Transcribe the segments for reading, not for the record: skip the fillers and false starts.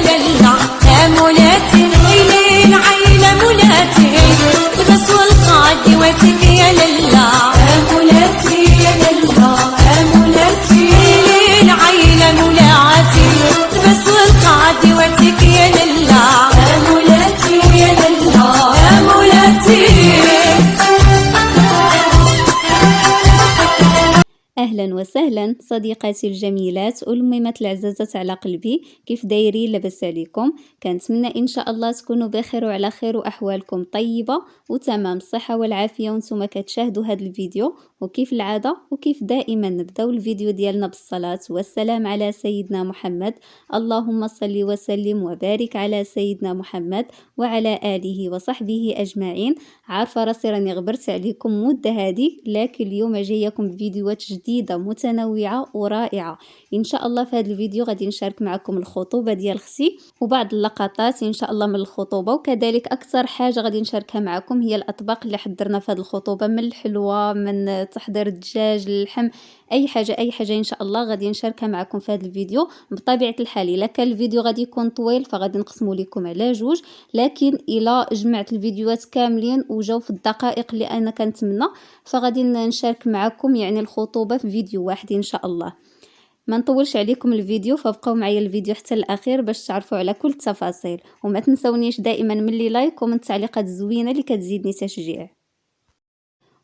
للا يا مولاتي ويلين عيلة مولاتي بس والقعد واتك يا للا يا مولاتي يا للا يا مولاتي ويلين عيلة مولاتي بس والقعد واتك يا للا يا مولاتي يا للا يا مولاتي. اهلا وسهلا صديقاتي الجميلات والميمات العزازات على قلبي، كيف دايرين؟ لاباس عليكم؟ كنتمنى ان شاء الله تكونوا بخير وعلى خير واحوالكم طيبه وتمام الصحه والعافيه وانتم كتشاهدوا هذا الفيديو. وكيف العاده وكيف دائما نبداو الفيديو ديالنا بالصلاه والسلام على سيدنا محمد. اللهم صل وسلم وبارك على سيدنا محمد وعلى اله وصحبه اجمعين. عارفه راسي راني غبرت عليكم مده هذه، لكن اليوم جايكم بفيديوهات جديده متنوعه ورائعه ان شاء الله. في هذا الفيديو غادي نشارك معكم الخطوبه ديال اختي وبعض اللقطات ان شاء الله من الخطوبه، وكذلك اكثر حاجه غادي نشاركها معكم هي الاطباق اللي حضرنا في هذه الخطوبه، من الحلوى من تحضير الدجاج اللحم، اي حاجه ان شاء الله غادي نشاركها معكم في هذا الفيديو. بطبيعه الحال الا كان الفيديو غادي يكون طويل فغادي نقسمه لكم على جوج، لكن الا جمعت الفيديوهات كاملين وجاو في الدقائق اللي انا كنتمنى فغادي نشارك معكم يعني الخطوبه في فيديو واحد ان شاء الله. ما نطولش عليكم الفيديو، فبقاو معايا الفيديو حتى الاخير باش تعرفوا على كل التفاصيل، وما تنسونيش دائما من لي لايك ومن التعليقات الزوينه اللي كتزيدني تشجيع.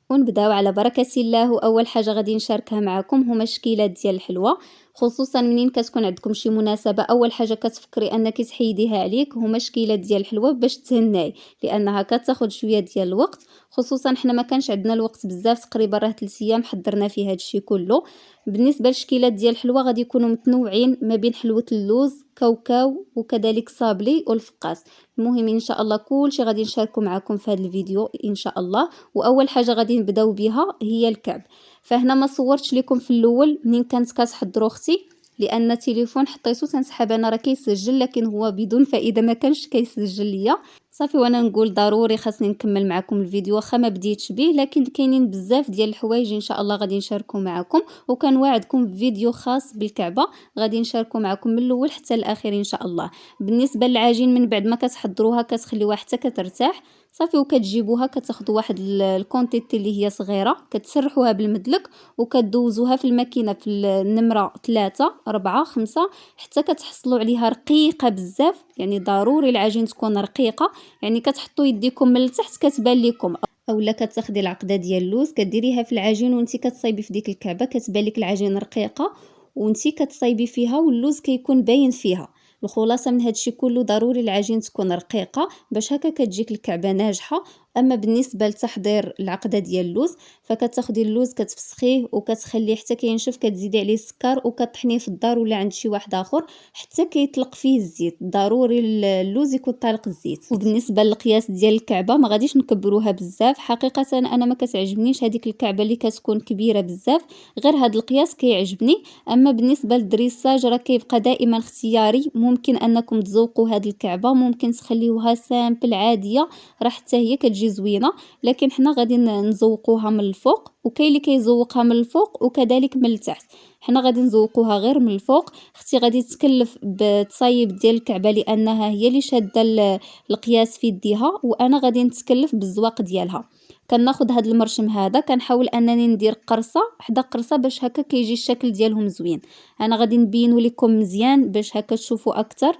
ونبداو على بركه الله. واول حاجه غادي نشاركها معكم هما الشكيلات ديال الحلوى، خصوصا منين كتكون عندكم شي مناسبه اول حاجه كتفكري انك تحيديها عليك هما الشكيلات ديال الحلوى باش تهناي، لانها كتاخذ شويه ديال الوقت. خصوصا حنا ما كانش عندنا الوقت بزاف، تقريبا راه 3 ايام حضرنا فيه هادشي كله. بالنسبه للشكيلات ديال الحلوى غادي يكونوا متنوعين ما بين حلوه اللوز، كاوكاو، وكذلك صابلي والفقاس. المهم ان شاء الله كلشي غادي نشاركو معكم في هذا الفيديو ان شاء الله. واول حاجه غادي نبداو بها هي الكعب. فهنا ما صورتش لكم في الاول منين كانت كتحضر اختي، لان التليفون حطيته تنسحب انا راه كيسجل، لكن هو بدون فائده ما كانش كيسجل ليا صافي. وانا نقول ضروري خاصني نكمل معكم الفيديو واخا ما بديتش به، لكن كاينين بزاف ديال الحوايج ان شاء الله غادي نشاركو معكم، وكنوعدكم بفيديو خاص بالكعبه غادي نشاركو معكم من الاول حتى الاخير ان شاء الله. بالنسبه للعجين من بعد ما كتحضروها كتخليوها حتى كترتاح صافي، وكتجيبوها كتاخدوا واحد الكونتيتي اللي هي صغيره كتسرحوها بالمدلك وكدوزوها في الماكينه في النمره 3 4 5 حتى كتحصلوا عليها رقيقه بزاف. يعني ضروري العجين تكون رقيقه، يعني كتحطوا يديكم من التحت كتبان لكم، اولا كتاخدي العقده ديال اللوز كديريها في العجين وانتي كتصايبي في ديك الكعبه كتبان لك العجين رقيقه وانتي كتصايبي فيها واللوز كيكون باين فيها. الخلاصه من هادشي كله ضروري العجين تكون رقيقه باش هكا كتجيك الكعبه ناجحه. اما بالنسبه لتحضير العقده ديال اللوز فكتاخدي اللوز كتفسخيه وكتخليه حتى كينشف، كتزيدي عليه السكر وكطحنيه في الدار ولا عند شي واحد اخر حتى كيطلق فيه الزيت. ضروري اللوز يكون طالق الزيت. وبالنسبه للقياس ديال الكعبه ما غاديش نكبروها بزاف، حقيقه انا ما كتعجبنيش هذيك الكعبه اللي كتكون كبيره بزاف، غير هذا القياس كيعجبني. اما بالنسبه للدريساج راه كيبقى دائما اختياري، ممكن انكم تذوقوا هذه الكعبه، ممكن تخليوها سامبل عاديه راه حتى هي كتجي زوينه، لكن حنا غادي نزوقوها من الفوق وكاين اللي كيزوقها من الفوق وكذلك من التحت. حنا غادي نزوقوها غير من الفوق. اختي غادي تكلف بتصايب ديال الكعبه لانها هي اللي شاده القياس في يديها، وانا غادي نتكلف بالزواق ديالها. كناخذ هذا المرشم هذا كنحاول انني ندير قرصه حدا قرصه باش هكا كيجي الشكل ديالهم زوين. انا غادي نبينو لكم مزيان باش هكا تشوفوا اكثر.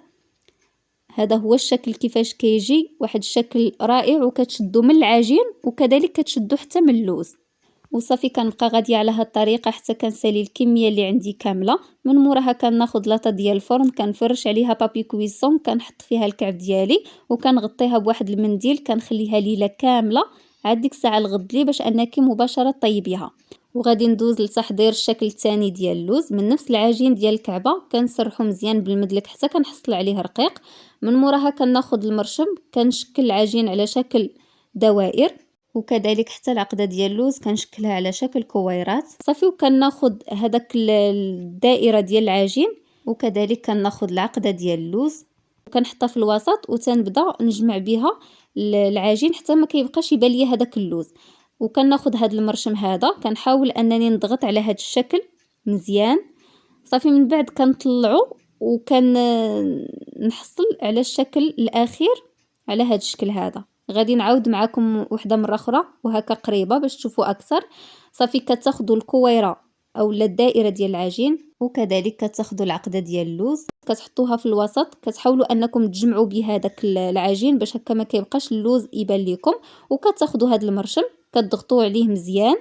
هذا هو الشكل كيفاش كيجي، واحد الشكل رائع، وكتشدو من العجين وكذلك كتشدو حتى من اللوز. وصافي كنبقى غاديه على هاد الطريقه حتى كنسالي الكميه اللي عندي كامله. من موراها كناخذ لاطه ديال الفرن كنفرش عليها بابي كويسون، كنحط فيها الكعب ديالي وكنغطيها بواحد المنديل كنخليها ليله كامله. عاد ديك الساعه الغد لي باش انك مباشره طيبيها. وغادي ندوز لتحضير الشكل الثاني ديال اللوز من نفس العجين ديال الكعبه، كنسرحو مزيان بالمدلك حتى كنحصل عليه رقيق. من موراها كناخذ المرشم كنشكل العجين على شكل دوائر، وكذلك حتى العقده ديال اللوز كنشكلها على شكل كويرات صافي. وكناخذ هذاك الدائره ديال العجين وكذلك كناخذ العقده ديال اللوز وكنحطها في الوسط وتنبدا نجمع بها العجين حتى ما كيبقاش يبان ليا هذاك اللوز. وكناخذ هذا المرشم هذا كنحاول انني نضغط على هذا الشكل مزيان صافي. من بعد كنطلعو نحصل على الشكل الأخير على هاد الشكل هذا. غادي نعاود معاكم وحدة مرة أخرى وهكا قريبة باش تشوفوا أكثر. صافي كتاخدوا الكويرة أولا الدائرة ديال العجين، وكذلك كتاخدوا العقدة ديال اللوز كتحطوها في الوسط، كتحاولوا أنكم تجمعوا بها داك العجين باش هكا ما كيبقاش اللوز يبان لكم، وكتاخدوا هاد المرشم كتضغطوا عليه مزيان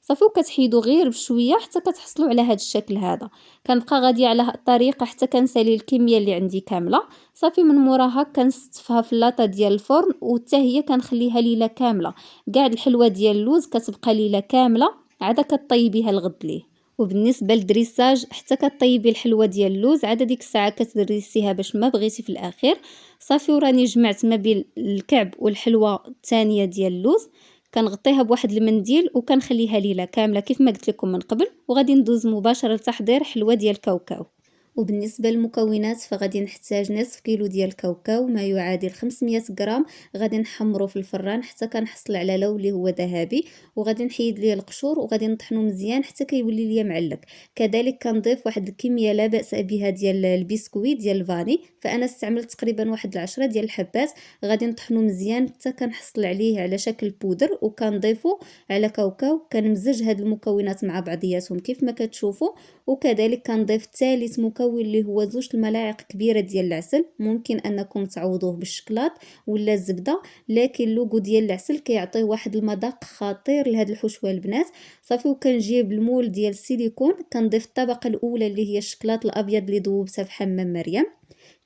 صافي، وكتحيدوا غير بشويه حتى كتحصلوا على هذا الشكل هذا. كنبقى غاديه على هاد الطريقه حتى كنسالي الكميه اللي عندي كامله. صافي من موراها كنستفها في اللاطه ديال الفرن، وحتى هي كنخليها ليله كامله. كاع الحلوه ديال اللوز كتبقى ليله كامله عاد كطيبيها الغد ليه. وبالنسبه للدريساج حتى كطيبي الحلوه ديال اللوز عاد ديك الساعه كتدريسيها باش ما بغيتي في الاخير. صافي وراني جمعت ما بين الكعب والحلوه الثانيه ديال اللوز، كنغطيها بواحد المنديل وكنخليها ليله كامله كيف ما قلت لكم من قبل، وغادي ندوز مباشره لتحضير حلوه ديال الكاوكاو. وبالنسبه للمكونات فغادي نحتاج نصف كيلو ديال الكاوكاو ما يعادل 500 غرام. غادي نحمرو في الفران حتى كنحصل على لون اللي هو ذهبي، وغادي نحيد ليه القشور وغادي نطحنو مزيان حتى كيولي ليا معلق. كذلك كنضيف واحد الكميه لا باس بها ديال البسكويت ديال الفاني، فانا استعملت تقريبا واحد 10 ديال الحبات. غادي نطحنو مزيان حتى كنحصل عليه على شكل بودر، وكنضيفو على كاوكاو. كنمزج هاد المكونات مع بعضياتهم كيف ما كتشوفوا. وكذلك كنضيف ثالث مكون اللي هو 2 الملاعق كبيره ديال العسل. ممكن انكم تعوضوه بالشكلاط ولا الزبده، لكن اللوغو ديال العسل كيعطيه واحد المذاق خطير لهاد الحشوه البنات. صافي وكنجيب المول ديال السيليكون، كنضيف الطبقه الاولى اللي هي الشكلاط الابيض اللي ذوبته في حمام مريم،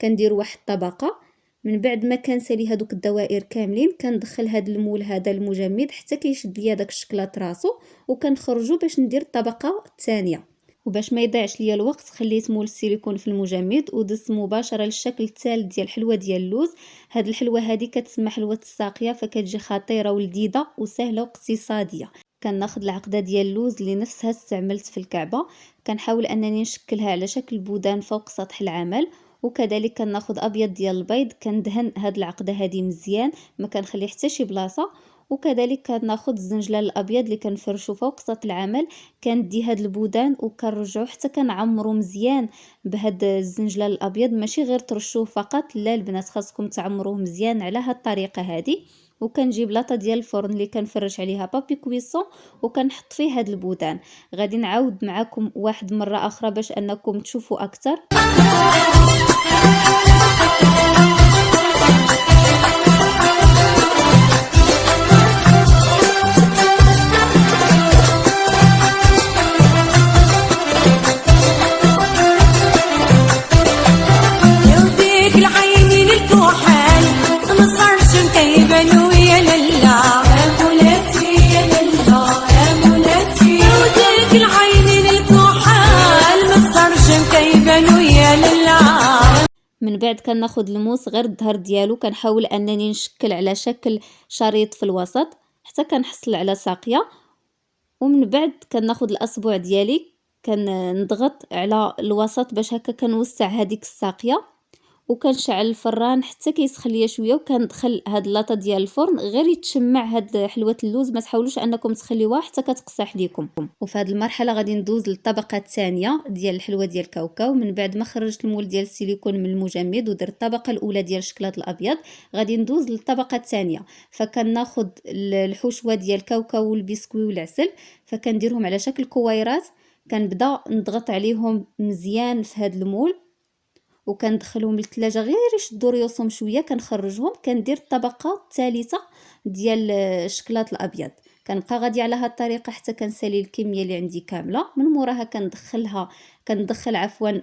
كندير واحد الطبقه. من بعد ما كنسالي هادوك الدوائر كاملين كندخل هاد المول هذا المجمد حتى كيشد ليا داك الشكلاط راسو، وكنخرجو باش ندير الطبقه الثانيه. وباش ما يضيعش ليا الوقت خليت مول السيليكون في المجمد ودزت مباشره للشكل الثالث ديال الحلوه ديال اللوز. هاد الحلوه هذه كتسمى حلوه الساقيه، فكتجي خطيره ولذيذه وسهله واقتصاديه. كناخذ العقده ديال اللوز اللي نفسها استعملت في الكعبه، كنحاول انني نشكلها على شكل بودان فوق سطح العمل. وكذلك كناخذ ابيض ديال البيض كندهن هاد العقده هذه مزيان، ما كنخلي حتى شي بلاصه. وكذلك كناخذ الزنجلان الابيض اللي كنفرشو فوق سطح العمل، كندي هاد البودان وكنرجعو حتى كنعمرو مزيان بهاد الزنجلان الابيض. ماشي غير ترشوه فقط، لا البنات خاصكم تعمروه مزيان على هاد الطريقه هذه. وكنجيب لاطه ديال الفرن اللي كنفرش عليها بابي كويسون وكنحط فيه هاد البودان. غادي نعاود معكم واحد مره اخرى باش انكم تشوفوا اكثر. يوديك العينين الكحال مصرش مكيبانو يا للا يا مولاتي يا للا يا مولاتي. يوديك العينين الكحال مصرش مكيبانو يا للا. من بعد كناخذ الموس غير الظهر ديالو، كنحاول انني نشكل على شكل شريط في الوسط حتى كنحصل على ساقيه. ومن بعد كناخذ الاصبع ديالي كنضغط على الوسط باش هكا كنوسع هذيك الساقيه، وكنشعل الفران حتى كيسخن ليا شويه. وكندخل هاد اللاطه ديال الفرن غير يتشمع هاد حلوه اللوز، ما تحاولوش انكم تخليوها حتى كتقصح ليكم. وفي هاد المرحله غادي ندوز للطبقه الثانيه ديال الحلوه ديال الكاوكاو. من بعد ما خرجت المول ديال السيليكون من المجمد ودرت الطبقه الاولى ديال الشكلاط الابيض، غادي ندوز للطبقه الثانيه. فكناخذ الحشوه ديال الكاوكاو والبسكوي والعسل، فكنديرهم على شكل كويرات. كنبدا نضغط عليهم مزيان في هاد المول وكندخلهم للثلاجه غير يشدوا ريوسهم شويه، كنخرجهم كندير الطبقه الثالثه ديال الشكلاط الابيض. كنبقى غادي على هاد الطريقه حتى كنسالي الكميه اللي عندي كامله. من موراها كندخل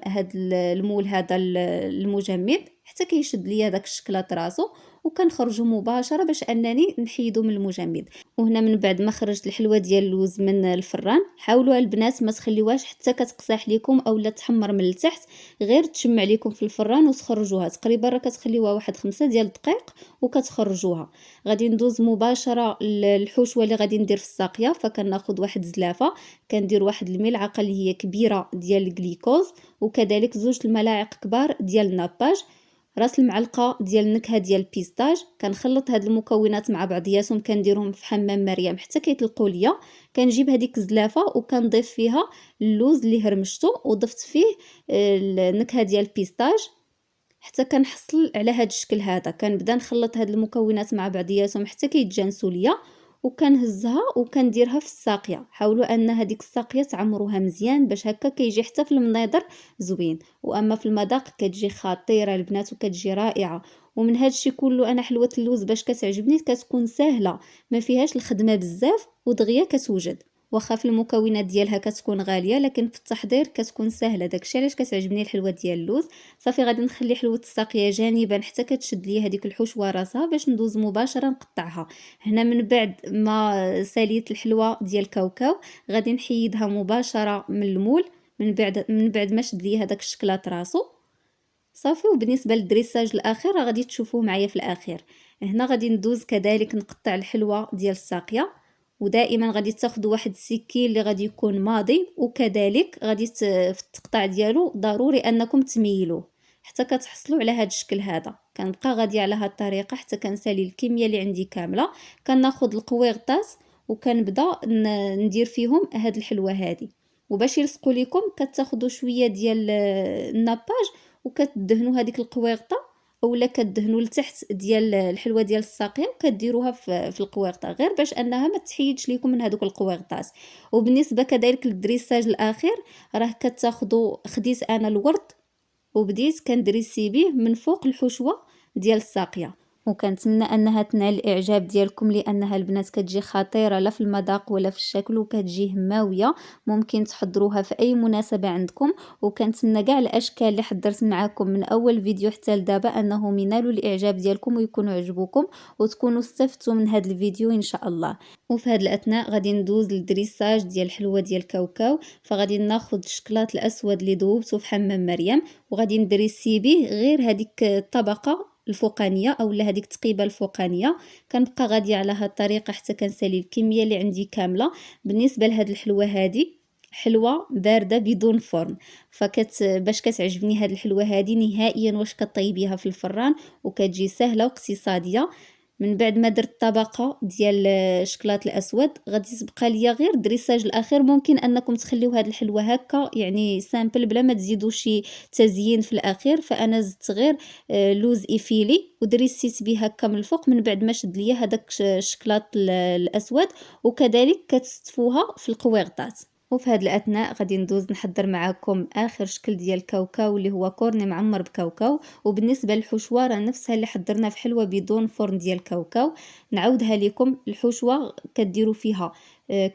هاد المول هذا المجمد حتى كيشد ليا داك الشكلاط راسو، وكنخرجو مباشره باش انني نحيدو من المجمد. وهنا من بعد ما خرجت الحلوه ديال اللوز من الفران، حاولوا البنات ما تخليوهاش حتى كتقصاح ليكم اولا تحمر من التحت، غير تشمع ليكم في الفران وتخرجوها. تقريبا راه كتخليوها واحد 5 ديال الدقائق وكتخرجوها. غادي ندوز مباشره للحشوه اللي غادي ندير في الساقيه. فكناخذ واحد الزلافه، كندير واحد الملعقه اللي هي كبيره ديال الجليكوز، وكذلك 2 الملاعق كبار ديال الناباج. راس المعلقه ديال النكهه ديال البيستاج. كنخلط هاد المكونات مع بعضياتهم، كنديرهم في حمام مريم حتى كيطلقوا ليا. كنجيب هذيك الزلافه وكنضيف فيها اللوز اللي هرمشته وضفت فيه النكهه ديال البيستاج حتى كنحصل على هاد الشكل هذا. كنبدا نخلط هاد المكونات مع بعضياتهم حتى كيتجانسوا ليا، وكنهزها وكنديرها في الساقيه. حاولوا ان هذيك الساقيه تعمروها مزيان باش هكا كيجي حتى في المنيضر زوين. واما في المذاق كتجي خطيره البنات وكتجي رائعه. ومن هذا الشيء كله انا حلوه اللوز باش كتعجبني كتكون سهله، ما فيهاش الخدمه بزاف ودغيا كتوجد. واخا في المكونات ديالها كتكون غاليه، لكن في التحضير كتكون سهله. داكشي علاش كتعجبني الحلوه ديال اللوز. صافي غادي نخلي حلوه الساقيه جانبا حتى كتشد لي هذيك الحشوه راسها باش ندوز مباشره نقطعها. هنا من بعد ما ساليت الحلوه ديال الكاوكاو غادي نحيدها مباشره من المول، من بعد ما شد لي هذاك الشكلاط راسو. صافي. وبالنسبه للدريساج الاخير غادي تشوفوه معايا في الاخير. هنا غادي ندوز كذلك نقطع الحلوه ديال الساقيه، ودائما غادي تاخذوا واحد السكين اللي غادي يكون ماضي، وكذلك غادي في التقطاع ديالو ضروري انكم تميلوه حتى كتحصلوا على هذا الشكل هذا. كنبقى غادي على هذه الطريقه حتى كنسالي الكميه اللي عندي كامله. كناخذ القويغطات وكنبدا ندير فيهم هاد الحلوه هذه. وباش يلصقوا لكم كتاخذوا شويه ديال الناباج وكتدهنوا هذيك القويغطه، اولا كدهنوا لتحت ديال الحلوه ديال الساقيه وكديروها في القويغطه، غير باش انها ما تحيدش لكم من هذوك القويغطات. وبالنسبه كذلك للدريساج الاخير راه كتاخذوا، خديت انا الورد وبديت كندريسي به من فوق الحشوه ديال الساقيه. وكنتمنى انها تنال الاعجاب ديالكم، لانها البنات كتجي خطيره لا في المذاق ولا في الشكل، وكتجي هماويه. ممكن تحضروها في اي مناسبه عندكم. وكنتمنى كاع الاشكال اللي حضرت معكم من اول فيديو حتى لدابا انهم ينالوا الاعجاب ديالكم ويكونوا عجبوكم وتكونوا استفدتوا من هذا الفيديو ان شاء الله. وفي هذا الاثناء غادي ندوز للدريساج ديال الحلوه ديال الكاوكاو. فغادي ناخذ الشكلاط الاسود اللي ذوبته في حمام مريم وغادي ندريسي به غير هذيك الطبقه الفوقانيه اولا هذيك التقيبه الفوقانيه. كنبقى غادي على هذه الطريقه حتى كنسالي الكميه اللي عندي كامله. بالنسبه لهاد الحلوه هذه حلوه بارده بدون فرن، باش كتعجبني هاد الحلوه هذه نهائيا واش كطيبيها في الفران وكتجي سهله واقتصاديه. من بعد ما درت طبقه ديال الشكلاط الاسود غادي تبقى ليا غير الدريساج الاخير. ممكن انكم تخليو هاد الحلوه هكا يعني سامبل بلا ما تزيدوا شي تزيين في الاخير. فانا زدت غير لوز ايفيلي ودريسيت به هكا من الفوق من بعد ما شد ليا هذاك الشكلاط الاسود. وكذلك كتستفوها في القويغطات. وفي هذا الاثناء غادي ندوز نحضر معكم اخر شكل ديال الكاوكاو اللي هو كورني معمر بكاوكاو. وبالنسبه للحشوه راه نفسها اللي حضرنا في حلوه بدون فرن ديال الكاوكاو. نعاودها لكم. الحشوه كديروا فيها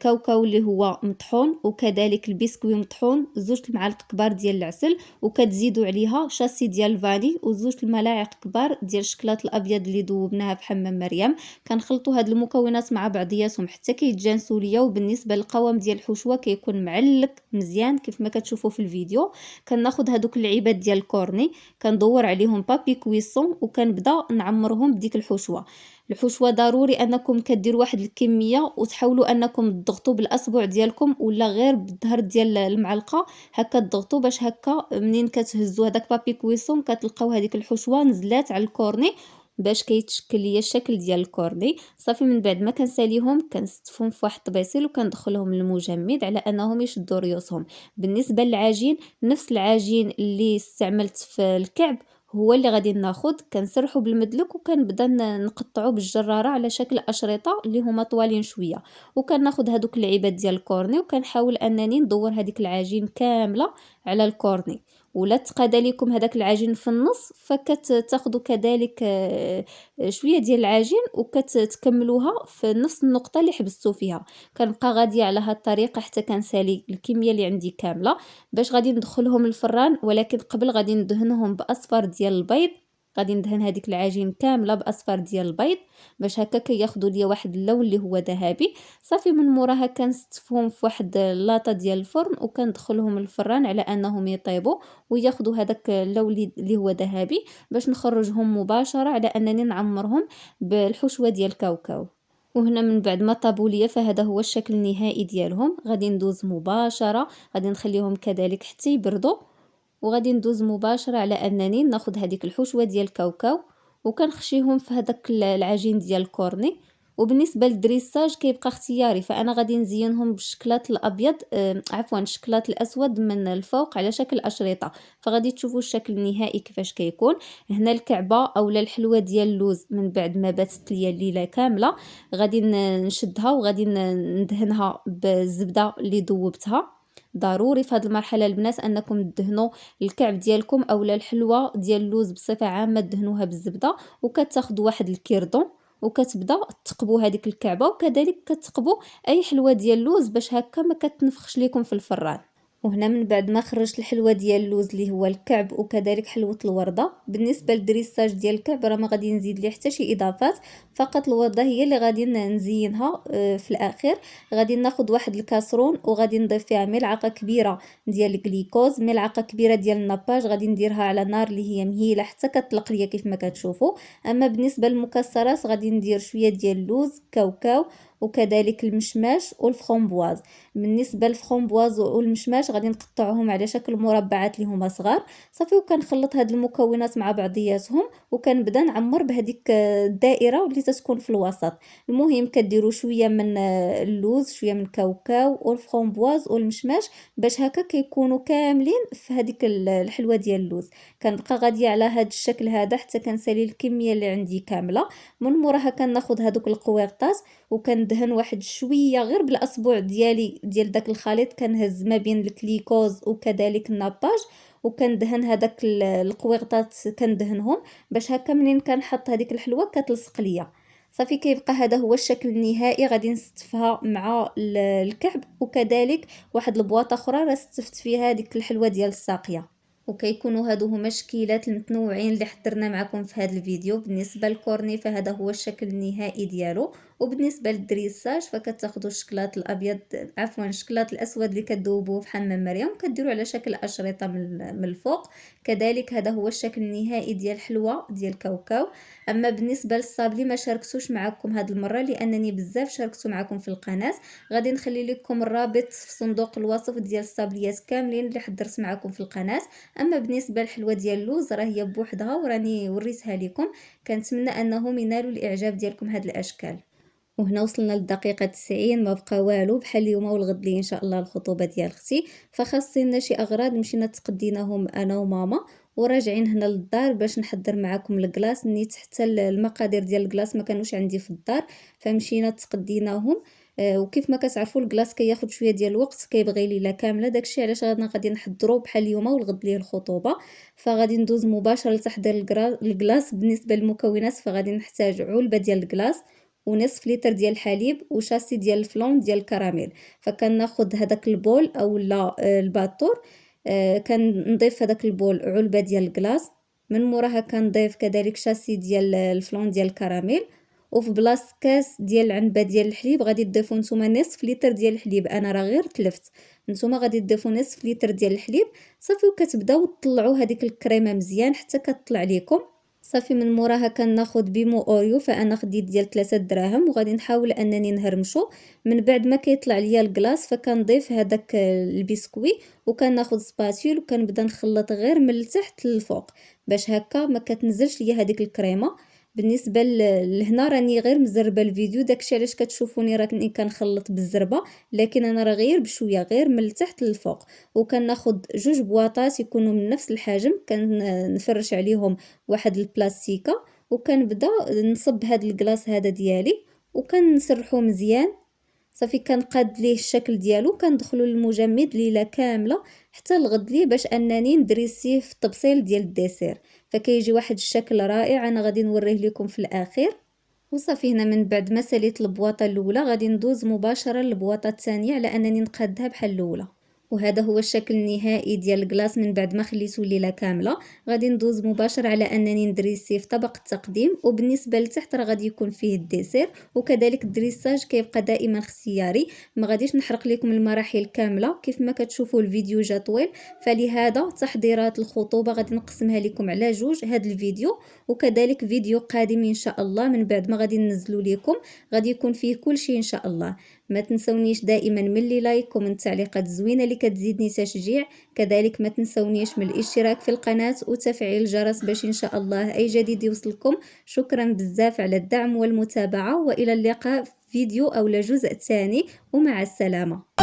كاوكاو اللي هو مطحون وكذلك البسكوي مطحون، 2 المعالق كبار ديال العسل، وكتزيدوا عليها شاسي ديال الفاني و2 الملاعق كبار ديال الشكلاط الابيض اللي ذوبناها في حمام مريم. كنخلطوا هاد المكونات مع بعضياتهم حتى كيتجانسوا ليا. وبالنسبه للقوام ديال الحشوه كيكون معلق مزيان كيف ما كتشوفوا في الفيديو. كناخذ هادوك العباد ديال الكورني كندور عليهم بابي كويسون وكنبدا نعمرهم بديك الحشوه. الحشوه ضروري انكم كديروا واحد الكميه وتحاولوا انكم تضغطوا بالاصبع ديالكم ولا غير بالظهر ديال المعلقه هكا تضغطوا باش هكا منين كتهزوا هذاك بابي كويسون كتلقاو هذيك الحشوه نزلات على الكورني باش كيتشكل ليا الشكل ديال الكورني. صافي. من بعد ما كنساليهم كنستفهم في واحد الطبيسيل وكندخلهم للمجمد على انهم يشدوا ريوسهم. بالنسبه للعجين نفس العجين اللي استعملت في الكعب هو اللي غادي ناخذ. كنسرحو بالمدلك وكنبدا نقطعو بالجراره على شكل اشرطه اللي هما طوالين شويه. وكناخذ هذوك العباد ديال الكورني وكنحاول انني ندور هذيك العجين كامله على الكورني. ولا تقاد لكم هذاك العجين في النص فكتاخذوا كذلك شويه ديال العجين وكتكملوها في نفس النقطه اللي حبستو فيها. كنبقى غاديه على هذه الطريقه حتى كنسالي الكميه اللي عندي كامله باش غادي ندخلهم الفران. ولكن قبل غادي ندهنهم باصفر ديال البيض. غادي ندهن هذيك العجين كامله باصفر ديال البيض باش هكا كياخذوا ليا واحد اللون اللي هو ذهبي. صافي. من موراها كنستفهم في واحد اللاطه ديال الفرن وكندخلهم الفران على انهم يطيبوا وياخذوا هذاك اللون اللي هو ذهبي باش نخرجهم مباشره على انني نعمرهم بالحشوه ديال الكاوكاو. وهنا من بعد ما طابوا ليا فهذا هو الشكل النهائي ديالهم. غادي ندوز مباشره غادي نخليهم كذلك حتى يبردوا وغادي ندوز مباشرة على انني ناخد هذيك الحشوة ديال الكاوكاو وكنخشيهم في هذاك العجين ديال الكورني. وبالنسبه للدريساج كيبقى اختياري، فانا غادي نزينهم بالشكلاط الابيض عفوا الشكلاط الاسود من الفوق على شكل اشرطه، فغادي تشوفوا الشكل النهائي كيفاش كيكون. هنا الكعبه اولا الحلوه ديال اللوز من بعد ما باتت ليا الليله كامله غادي نشدها وغادي ندهنها بالزبده اللي ذوبتها. ضروري في هذه المرحله البنات انكم تدهنوا الكعب ديالكم اولا الحلوه ديال اللوز بصفه عامه دهنوها بالزبده، وكتاخذوا واحد الكيردون وكتبدا تقبوا هذيك الكعبه، وكذلك كتقبوا اي حلوه ديال اللوز باش هكا ما كتنفخش لكم في الفران. وهنا من بعد ما خرجت الحلوه ديال اللوز اللي هو الكعب وكذلك حلوه الورده، بالنسبه للدريساج ديال الكعب راه ما غادي نزيد ليه حتى شي اضافات، فقط الورده هي اللي غادي نزينها في الاخير. غادي ناخذ واحد الكاسرون وغادي نضيف فيها ملعقه كبيره ديال الجليكوز، ملعقه كبيره ديال الناباج، غادي نديرها على نار اللي هي مهيله حتى كتطلق ليا كيف ما كتشوفوا. اما بالنسبه للمكسرات غادي ندير شويه ديال اللوز، كاوكاو، وكذلك المشماش والفخومبواز. بالنسبه للفخومبواز والمشماش غادي نقطعهم على شكل مربعات اللي هما صغار صافي، وكنخلط هاد المكونات مع بعضياتهم وكنبدا نعمر بهذيك الدائره اللي تتكون في الوسط. المهم كديروا شويه من اللوز، شويه من الكاوكاو والفخومبواز والمشماش باش هكا كيكونوا كاملين في هذيك الحلوه ديال اللوز. كنبقى غاديه على هذا الشكل هذا حتى كنسالي الكميه اللي عندي كامله. من موراها كناخذ هذوك القويرطات وكندهن واحد شويه غير بالاصبع ديالي ديال داك الخليط، كنهز ما بين الكليكوز وكذلك الناباج وكندهن هذاك القويرطات كندهنهم باش هكا منين كنحط هذيك الحلوه كتلصق ليا. صافي كيبقى هذا هو الشكل النهائي. غادي نستفها مع الكعب وكذلك واحد البواطه اخرى راه استفت فيها هذيك الحلوه ديال الساقيه. وكيكونوا هادو هما الشكيلات المتنوعين اللي حضرنا معكم في هذا الفيديو. بالنسبه للكورني فهذا هو الشكل النهائي ديالو، وبالنسبه للدريساج فكتاخذوا الشكلاط الابيض عفوا الشكلاط الاسود اللي كتذوبوه في حمام مريم كديروا على شكل اشرطه من الفوق. كذلك هذا هو الشكل النهائي ديال الحلوه ديال الكاوكاو. اما بالنسبه للصابلي ما شاركتوش معكم هذه المره لانني بزاف شاركته معكم في القناه، غادي نخلي لكم الرابط في صندوق الوصف ديال الصابليات كاملين اللي حضرت معكم في القناه. اما بالنسبه للحلوه ديال اللوز راه هي بوحدها وراني وريتها لكم، كنتمنى انهم ينالوا الاعجاب ديالكم هاد الاشكال. وهنا وصلنا للدقيقه 90 ما بقى والو بحال اليوم والغد لي ان شاء الله الخطوبه ديال اختي، فخاصنا شي اغراض مشينا تقديناهم انا وماما وراجعين هنا للدار باش نحضر معكم الكلاص. نيت حتى المقادير ديال الكلاص ما كانوش عندي في الدار فمشينا تقديناهم. وكيف ما كتعرفوا الكلاص كياخذ شويه ديال الوقت كيبغي ليله كامله، داكشي علاش غادي نحضروا بحال اليوم والغد ليه الخطوبه. فغادي ندوز مباشره لتحضير الكلاص. بالنسبه للمكونات فغادي نحتاج علبه ديال الكلاص ونصف لتر ديال الحليب وشاسي ديال الفلون ديال الكراميل. فكناخذ هذاك البول اولا الباطور، كنضيف هذاك البول علبه ديال الكلاص، من موراها كنضيف كذلك شاسي ديال الفلون ديال الكراميل، وفي بلاصه كاس ديال العنبه ديال الحليب غادي تضيفوا نتوما نصف لتر ديال الحليب. انا راه غير تلفت، نتوما غادي تضيفوا نصف لتر ديال الحليب صافي، وكتبداو تطلعوا هذيك الكريمه مزيان حتى كتطلع لكم. صافي من موراها كناخذ بيمو اوريو، فانا خديت ديال 3 دراهم وغادي نحاول انني نهرمشو. من بعد ما كيطلع ليا الكلاص فكنضيف هذاك البسكوي وكناخذ سباتيول وكنبدا نخلط غير من التحت للفوق باش هكا ما كتنزلش ليا هذيك الكريمه. بالنسبه لهنا راني غير مزربه الفيديو، داكشي علاش كتشوفوني راني كنخلط بالزربه، لكن انا راه غير بشويه غير من التحت للفوق. وكناخذ جوج بواطات يكونوا من نفس الحجم، كنفرش عليهم واحد البلاستيكه وكنبدا نصب هذا الكلاص هذا ديالي وكنسرحو مزيان. صافي كنقاد ليه الشكل ديالو كندخلو للمجمد ليله كامله حتى الغد ليه باش انني ندريسيه في التبصيل ديال الديسير، فكيجي واحد الشكل رائع. انا غادي نوريه لكم في الاخير. وصافي هنا من بعد ما ساليت البواطه الاولى غادي ندوز مباشره للبواطه الثانيه على انني نقادها بحال الاولى. وهذا هو الشكل النهائي ديال الكلاص من بعد ما خليته ليله كامله. غادي ندوز مباشره على انني ندريسيه في طبق التقديم، وبالنسبه لتحت راه غادي يكون فيه الديسير، وكذلك الدريساج كيبقى دائما اختياري. ما غاديش نحرق لكم المراحل كامله كيف ما كتشوفوا الفيديو جا طويل، فلهذا تحضيرات الخطوبه غادي نقسمها لكم على جوج هذا الفيديو، وكذلك فيديو قادم ان شاء الله من بعد ما غادي ننزلوا لكم غادي يكون فيه كل شيء ان شاء الله. ما تنسونيش دائما من لي لايك ومن التعليقات الزوينة اللي كتزيدني تشجيع، كذلك ما تنسونيش من الاشتراك في القناة وتفعيل الجرس باش إن شاء الله أي جديد يوصلكم. شكرا بزاف على الدعم والمتابعة، وإلى اللقاء في فيديو أو جزء ثاني، ومع السلامة.